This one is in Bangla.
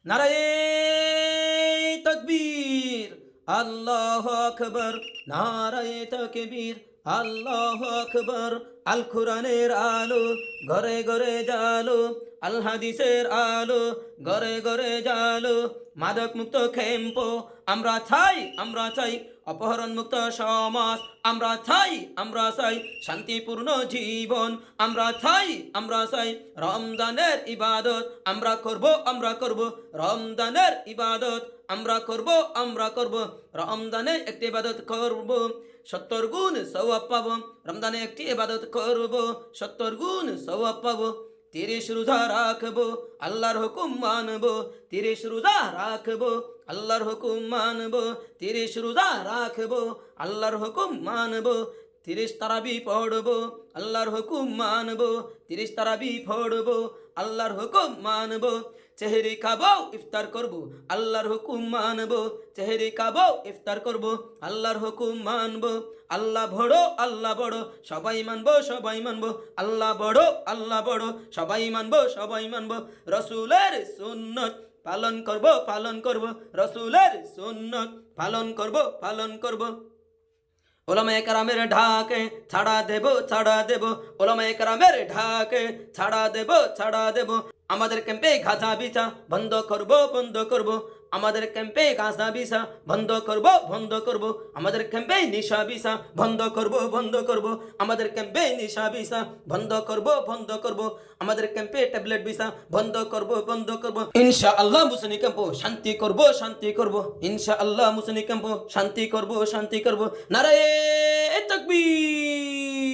নারায়ে তাকবীর, আল্লাহু আকবার, নারায়ে তাকবীর, আল্লাহু আকবার। আল কোরআনের আলো ঘরে ঘরে জালো, আল হাদিসের আলো ঘরে ঘরে জালো। মাদক মুক্ত খেম্পো আমরা চাই, আমরা চাই। অপহরণ মুক্ত সমাজ আমরা চাই, আমরা চাই। শান্তিপূর্ণ জীবন আমরা চাই, আমরা চাই। রমজানের ইবাদত আমরা করব, আমরা করব। রমজানের ইবাদত আমরা করব, আমরা করব। রমজানে একটি ইবাদত করব, 70 গুণ সওয়াব পাবো। রমজানে একটি ইবাদত করব, 70 গুণ সওয়াব পাবো। 30 রোজা রাখবো, আল্লাহর হুকুম মানবো। 30 রোজা রাখবো, আল্লাহর হুকুম মানবো। 30 রোজা রাখবো, আল্লাহর হুকুম মানবো। 30 তারাবি পড়বো, আল্লাহর হুকুম মানবো। 30 তারাবি পড়বো, আল্লাহর হুকুম মানবো। চেহারি খাবো, ইফতার করবো, আল্লাহর হুকুম মানবো। চেহারি খাবো, ইফতার করবো, আল্লাহর হুকুম মানবো। আল্লাহ বড়, আল্লাহ বড়, সবাই মানবো, সবাই মানবো। আল্লাহ বড়, আল্লাহ বড়, সবাই মানবো, সবাই মানবো। রসুলের সুন্নত পালন করব, পালন করব। রসুলের সুন্নত পালন করব, পালন করব। ওলামায়ে কেরামের ঢাকে ছাড়া দেব, ছাড়া দেব। ওলামায়ে কেরামের ঢাকে ছাড়া দেব, ছাড়া দেব। আমাদের ক্যাম্পে গাঁজা বিচা বন্ধ করব, বন্ধ করব। আমাদের ক্যাম্পে গাঁজা বিচা বন্ধ করব, বন্ধ করব। আমাদের ক্যাম্পে নিশা বিচা বন্ধ করব, বন্ধ করব। আমাদের ক্যাম্পে নিশা বিচা বন্ধ করব, বন্ধ করব। আমাদের ক্যাম্পে ট্যাবলেট বিচা বন্ধ করব, বন্ধ করব। ইনশাআল্লাহ মুসলিম ক্যাম্প শান্তি করব, শান্তি করব। ইনশাআল্লাহ মুসলিম ক্যাম্প শান্তি করব, শান্তি করব। নারায়ে তাকবীর।